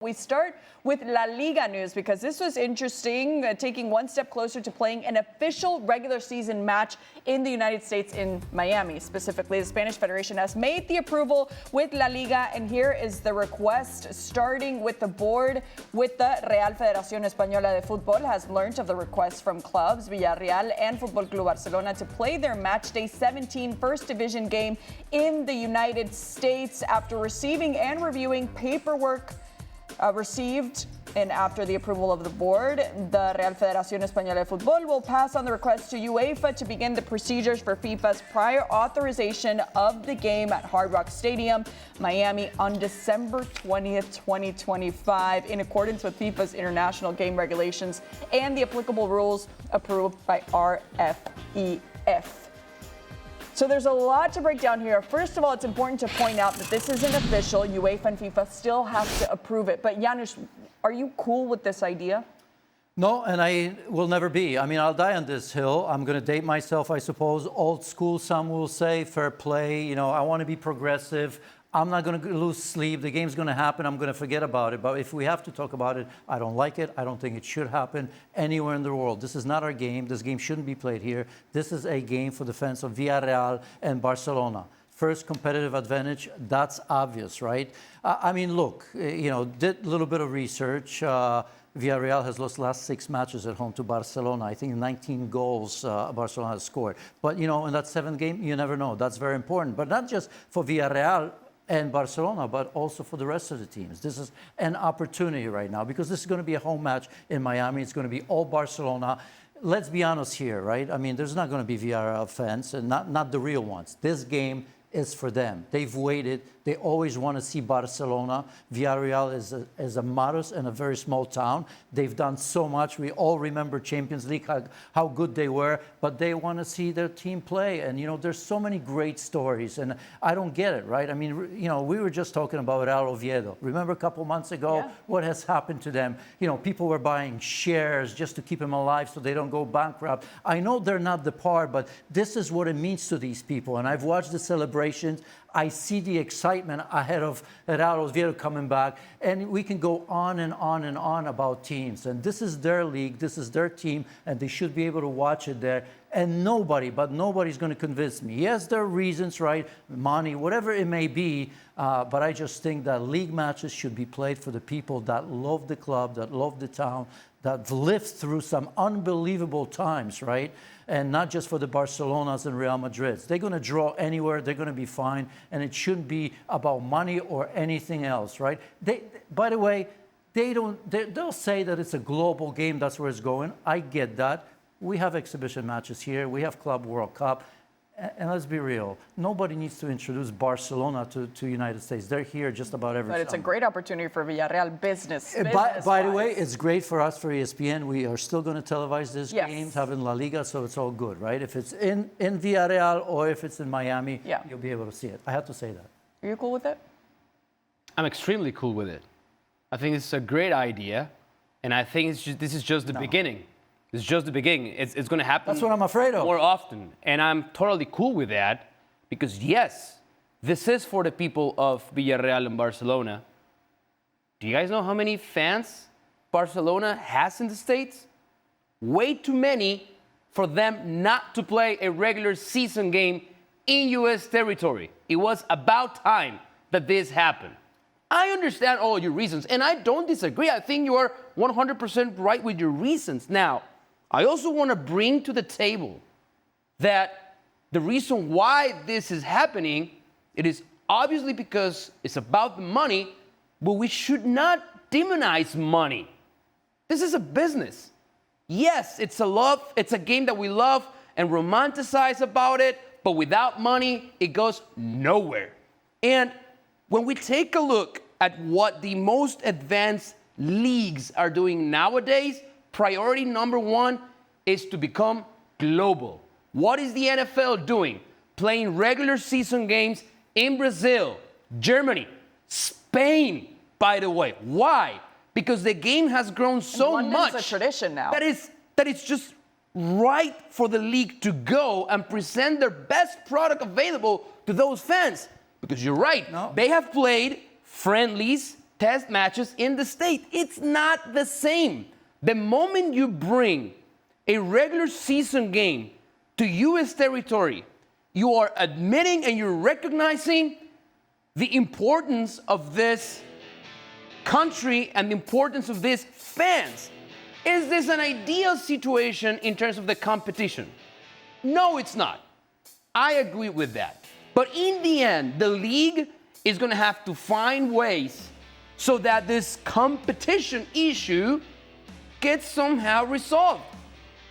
We start with La Liga news because this was interesting, taking one step closer to playing an official regular season match in the United States in Miami. Specifically, the Spanish Federation has made the approval with La Liga, and here is the request, starting with the board. With the Real Federación Española de Fútbol has learned of the request from clubs Villarreal and Futbol Club Barcelona to play their matchday 17 First Division game in the United States after receiving and reviewing paperwork received, and after the approval of the board, the Real Federación Española de Fútbol will pass on the request to UEFA to begin the procedures for FIFA's prior authorization of the game at Hard Rock Stadium, Miami, on December 20th, 2025, in accordance with FIFA's international game regulations and the applicable rules approved by RFEF. So there's a lot to break down here. First of all, it's important to point out that this isn't official. UEFA and FIFA still have to approve it. But Janusz, are you cool with this idea? No, and I will never be. I mean, I'll die on this hill. I'm going to date myself, I suppose. Old school, some will say, fair play. You know, I want to be progressive. I'm not going to lose sleep. The game's going to happen. I'm going to forget about it. But if we have to talk about it, I don't like it. I don't think it should happen anywhere in the world. This is not our game. This game shouldn't be played here. This is a game for the fans of Villarreal and Barcelona. First competitive advantage, that's obvious, right? I mean, look, did a little bit of research. Villarreal has lost last 6 matches at home to Barcelona. I think 19 goals Barcelona has scored. But, in that 7th game, you never know. That's very important. But not just for Villarreal and Barcelona, but also for the rest of the teams. This is an opportunity right now because this is going to be a home match in Miami. It's going to be all Barcelona. Let's be honest here, right? I mean, there's not going to be Villarreal fans, and not the real ones. This game is for them. They've waited. They always want to see Barcelona. Villarreal is a modest and a very small town. They've done so much. We all remember Champions League, how good they were, but they want to see their team play. And, there's so many great stories, and I don't get it, right? I mean, we were just talking about Real Oviedo. Remember a couple months ago what has happened to them? People were buying shares just to keep them alive so they don't go bankrupt. I know they're not the par, but this is what it means to these people. And I've watched the celebrations. I see the excitement ahead of Real Oviedo coming back, and we can go on and on and on about teams. And this is their league, this is their team, and they should be able to watch it there. And nobody's going to convince me. Yes, there are reasons, right? Money, whatever it may be, but I just think that league matches should be played for the people that love the club, that love the town, that lived through some unbelievable times, right? And not just for the Barcelonas and Real Madrids. They're going to draw anywhere. They're going to be fine. And it shouldn't be about money or anything else, right? By the way, they'll say that it's a global game. That's where it's going. I get that. We have exhibition matches here. We have Club World Cup. And let's be real, nobody needs to introduce Barcelona to United States. They're here just about every But it's summer. a great opportunity for Villarreal business. By the way, it's great for us, for ESPN. We are still going to televise this game, having La Liga, so it's all good, right? If it's in Villarreal or if it's in Miami, you'll be able to see it. I have to say that. Are you cool with it? I'm extremely cool with it. I think it's a great idea, and I think this is just the beginning. It's just the beginning. It's going to happen. That's what I'm afraid of. More often. And I'm totally cool with that because, yes, this is for the people of Villarreal and Barcelona. Do you guys know how many fans Barcelona has in the States? Way too many for them not to play a regular season game in U.S. territory. It was about time that this happened. I understand all your reasons, and I don't disagree. I think you are 100% right with your reasons. Now, I also want to bring to the table that the reason why this is happening, it is obviously because it's about the money, but we should not demonize money. This is a business. Yes, it's a game that we love and romanticize about it, but without money, it goes nowhere. And when we take a look at what the most advanced leagues are doing nowadays, priority number 1 is to become global. What is the NFL doing? Playing regular season games in Brazil, Germany, Spain, by the way. Why? Because the game has grown so much. It's a tradition now. That it's just right for the league to go and present their best product available to those fans. Because you're right, they have played friendlies test matches in the state. It's not the same. The moment you bring a regular season game to U.S. territory, you are admitting and you're recognizing the importance of this country and the importance of these fans. Is this an ideal situation in terms of the competition? No, it's not. I agree with that. But in the end, the league is going to have to find ways so that this competition issue gets somehow resolved.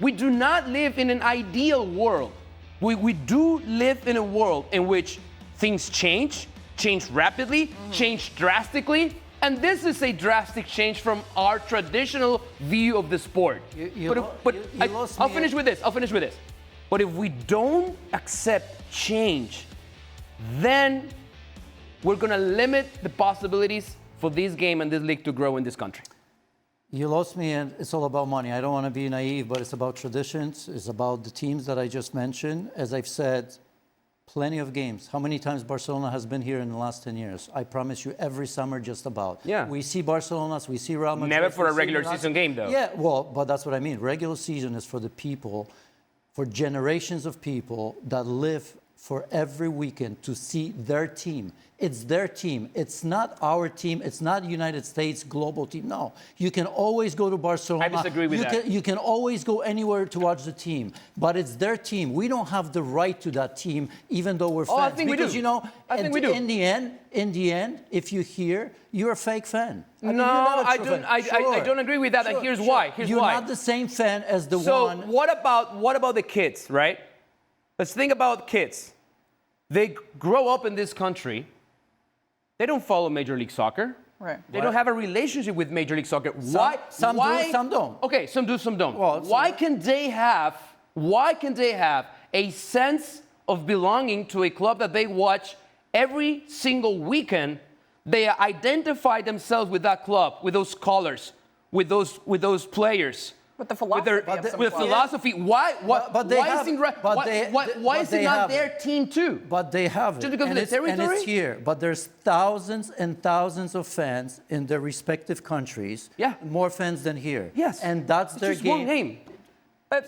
We do not live in an ideal world. We do live in a world in which things change rapidly, change drastically, and this is a drastic change from our traditional view of the sport. I'll finish with this. But if we don't accept change, then we're going to limit the possibilities for this game and this league to grow in this country. You lost me, and it's all about money. I don't want to be naive, but it's about traditions. It's about the teams that I just mentioned. As I've said, plenty of games. How many times Barcelona has been here in the last 10 years? I promise you, every summer, just about. Yeah. We see Barcelona, we see Real Madrid. Never for a regular season game, though. Yeah, well, but that's what I mean. Regular season is for the people, for generations of people that live for every weekend to see their team. It's their team. It's not our team. It's not United States global team. No, you can always go to Barcelona. I disagree with that. You can always go anywhere to watch the team, but it's their team. We don't have the right to that team, even though we're fans. I think because, we do. You know, I think we do. In the end, if you're here, you're a fake fan. No, I don't agree with that, and here's why. You're not the same fan as the one. So what about the kids, right? Let's think about kids. They grow up in this country. They don't follow Major League Soccer. Right. They don't have a relationship with Major League Soccer. Some do, some don't. Okay, some do, some don't. Well, why can they have a sense of belonging to a club that they watch every single weekend? They identify themselves with that club, with those colors, with those players. With the philosophy. With philosophy. Why is it not their team too? But they have it. Just because of the territory? And it's here. But there's thousands and thousands of fans in their respective countries. Yeah. More fans than here. Yes. And that's their just game. one game. But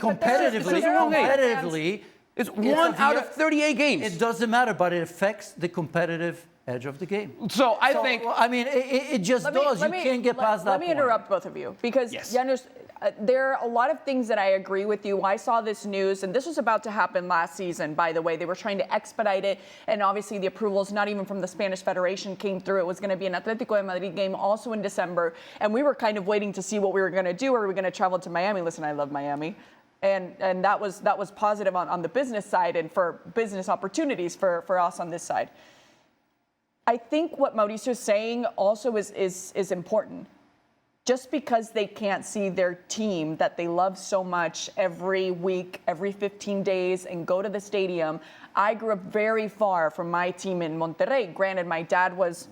competitively, it's one out of 38 games. It doesn't matter, but it affects the competitive edge of the game. So I think. I mean, it just does. You can't get past that. Let me interrupt both of you because Janusz, there are a lot of things that I agree with you. I saw this news, and this was about to happen last season, by the way. They were trying to expedite it, and obviously the approvals, not even from the Spanish Federation, came through. It was going to be an Atletico de Madrid game also in December, and we were kind of waiting to see what we were going to do. Are we going to travel to Miami? Listen, I love Miami. And that was positive on the business side and for business opportunities for us on this side. I think what Mauricio is saying also is important. Just because they can't see their team that they love so much every week, every 15 days, and go to the stadium. I grew up very far from my team in Monterrey. Granted, my dad was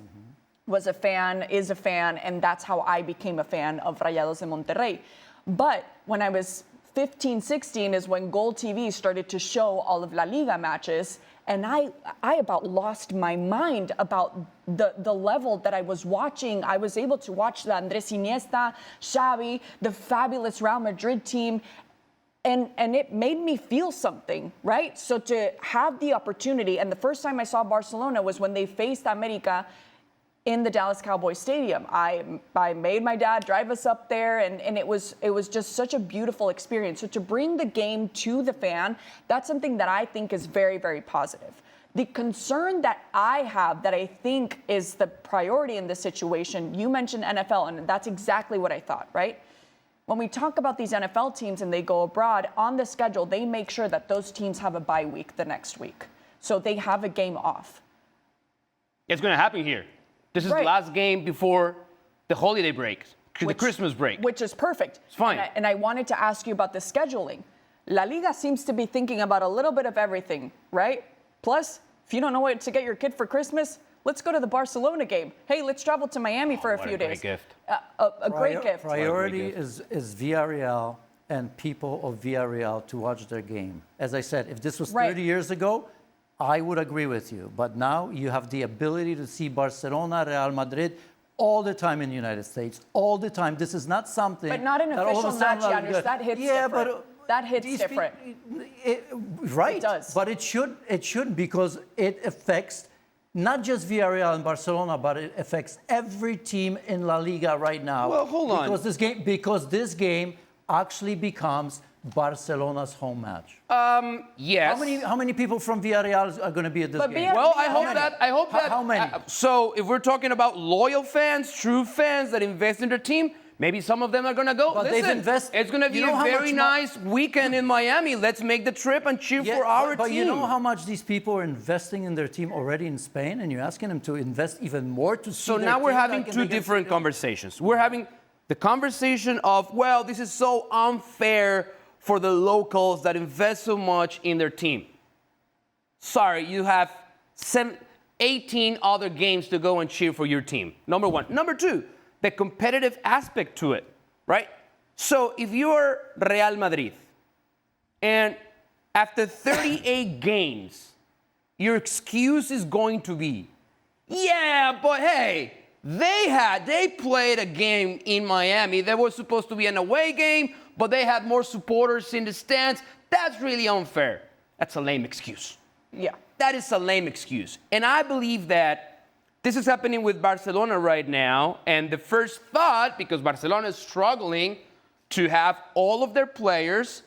a fan, is a fan, and that's how I became a fan of Rayados de Monterrey. But when I was 15, 16 is when Gold TV started to show all of La Liga matches. And I about lost my mind about the level that I was watching. I was able to watch the Andres Iniesta, Xavi, the fabulous Real Madrid team, and it made me feel something, right? So to have the opportunity, and the first time I saw Barcelona was when they faced America in the Dallas Cowboys Stadium. I made my dad drive us up there, and it was just such a beautiful experience. So to bring the game to the fan, that's something that I think is very, very positive. The concern that I have, that I think is the priority in this situation, you mentioned NFL, and that's exactly what I thought, right? When we talk about these NFL teams and they go abroad, on the schedule, they make sure that those teams have a bye week the next week. So they have a game off. It's going to happen here. This is the last game before the holiday break, the Christmas break. Which is perfect. It's fine. And I wanted to ask you about the scheduling. La Liga seems to be thinking about a little bit of everything, right? Plus, if you don't know what to get your kid for Christmas, let's go to the Barcelona game. Hey, let's travel to Miami for a few days. Great gift. A great gift. Priority is Villarreal and people of Villarreal to watch their game. As I said, if this was 30 years ago, I would agree with you. But now you have the ability to see Barcelona, Real Madrid, all the time in the United States, all the time. This is not something. But not an that all of a official sudden, match, like, Janusz. That hits yeah, different. but That hits these different. Right. It does. But it shouldn't because it affects not just Villarreal and Barcelona, but it affects every team in La Liga right now. Well, hold on. Because this game actually becomes Barcelona's home match. Yes. How many people from Villarreal are going to be at this But game? Well, I hope that. How many? So, if we're talking about loyal fans, true fans that invest in their team, maybe some of them are going to go. But Listen, they've invested. it's going to be You know a how very much nice weekend in Miami. Let's make the trip and cheer Yeah, for our but team. you know how much these people are investing in their team already in Spain, and you're asking them to invest even more to see So their now we're team having back two against, different you know. conversations. We're having the conversation of, well, this is so unfair for the locals that invest so much in their team. Sorry, you have 18 other games to go and cheer for your team. Number one. Number two, the competitive aspect to it, right? So if you're Real Madrid and after 38 games, your excuse is going to be, yeah, but hey, they played a game in Miami that was supposed to be an away game, but they had more supporters in the stands. That's really unfair. That's a lame excuse. Yeah. That is a lame excuse. And I believe that this is happening with Barcelona right now. And the first thought, because Barcelona is struggling to have all of their players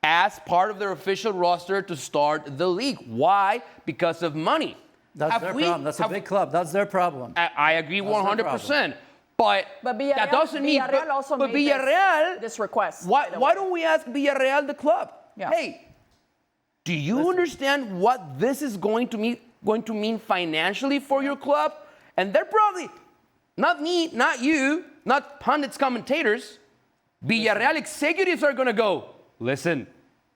as part of their official roster to start the league. Why? Because of money. That's their problem. That's a big club. That's their problem. I agree 100%. But Villarreal, that doesn't mean. Villarreal also but made Villarreal. this request. Why don't we ask Villarreal, the club? Yeah. Hey, do you understand what this is going to mean financially for your club? And they're probably not me, not you, not pundits, commentators. Villarreal executives are going to go, listen,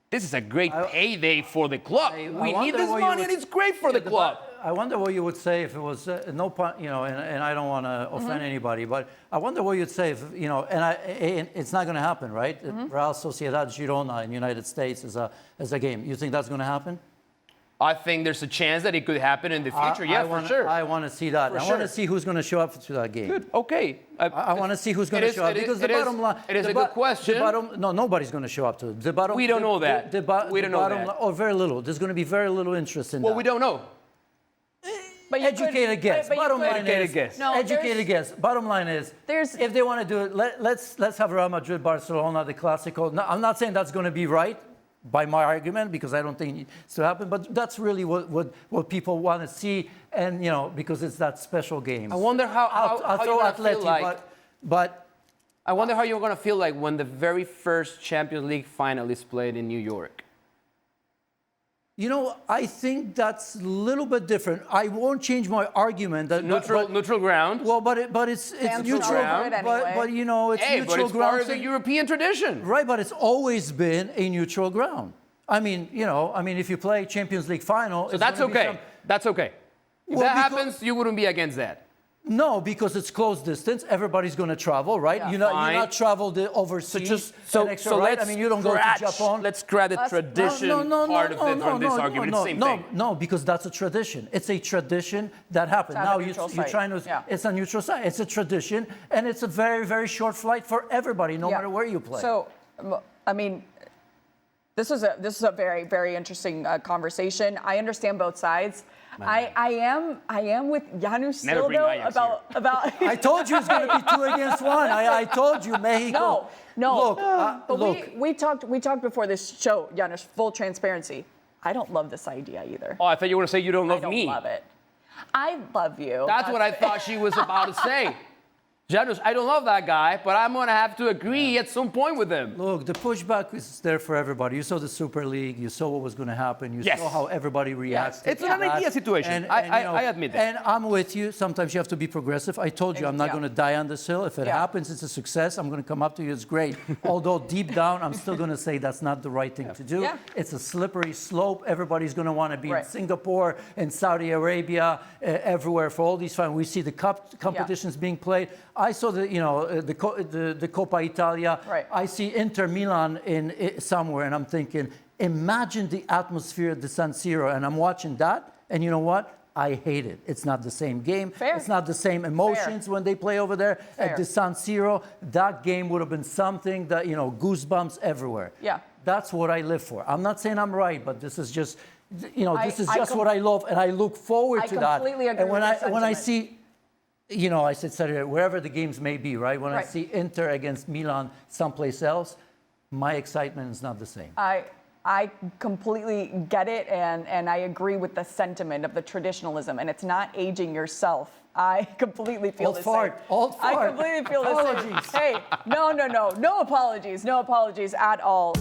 this is a great payday for the club. We need this money, and it's great for the club. I wonder what you would say if it was no pun, you know, and I don't want to offend anybody, but I wonder what you'd say if, you know, and it's not going to happen, right? Real Sociedad Girona in the United States is a game. You think that's going to happen? I think there's a chance that it could happen in the future. For sure. I want to see that. I want to see who's going to show up to that game. Good. Okay. I want to see who's going to show up because the bottom line. It is a good question. No, nobody's going to show up to it. We don't know that. We don't know that. Or very little. There's going to be very little interest in that. Well, we don't know. But you educated guess. Bottom line Educated is, guess. No, educated guess. Bottom line is, if they want to do it, let's have Real Madrid, Barcelona, the Clásico. No, I'm not saying that's going to be right by my argument because I don't think it's to happen, but that's really what people want to see, and you know, because it's that special game. I wonder how you're going to feel like. But I wonder how you're going to feel like when the very first Champions League final is played in New York. you know, I think that's a little bit different. I won't change my argument that Neutral ground. Well, but it's neutral ground. But you know, it's Hey, neutral but it's ground. part of the European tradition. Right, but it's always been a neutral ground. I mean, you know, if you play Champions League final, So that's okay. That's okay. If Well, that because- happens, you wouldn't be against that. No, because it's close distance. Everybody's going to travel, right? Yeah. You're not traveled overseas. an extra, right? I mean, you don't go to Japan. Let's grab the tradition part of it from this argument. It's the same thing. No, because that's a tradition. It's a tradition that happened. It's Now a neutral you're site. trying to. Yeah. It's a neutral site. It's a tradition, and it's a very, very short flight for everybody, no matter where you play. So, I mean, this is a very, very interesting conversation. I understand both sides. I am with Janusz Never still bring though Ajax about. I told you it's going to be 2 against 1. I told you, Mexico. No. Look, But we talked before this show, Janusz. Full transparency. I don't love this idea either. Oh, I thought you were going to say you don't love I don't me. love it. I love you. That's what I thought she was about to say. Janusz, I don't love that guy, but I'm going to have to agree at some point with him. Look, the pushback is there for everybody. You saw the Super League. You saw what was going to happen. You saw how everybody reacts. It's an idea situation. I admit that. And I'm with you. Sometimes you have to be progressive. I told you I'm not going to die on this hill. If it happens, it's a success. I'm going to come up to you. It's great. Although deep down, I'm still going to say that's not the right thing to do. Yeah. It's a slippery slope. Everybody's going to want to be in Right. Singapore, in Saudi Arabia, everywhere for all these fun. We see the cup competitions being played. I saw the Coppa Italia. Right. I see Inter Milan somewhere, and I'm thinking, imagine the atmosphere at the San Siro, and I'm watching that, and you know what? I hate it. It's not the same game. Fair. It's not the same emotions when they play over there Fair. at the San Siro. That game would have been something that, goosebumps everywhere. Yeah. That's what I live for. I'm not saying I'm right, but this is just, this is I just what I love, and I look forward to that. I completely agree And when with your when I sentiment. see, I said Saturday, wherever the games may be, right? When I Right. see Inter against Milan someplace else, my excitement is not the same. I completely get it, and I agree with the sentiment of the traditionalism, and it's not aging yourself. I completely feel Old the fart, same. old I fart. completely feel the same. Apologies. Hey, no apologies at all.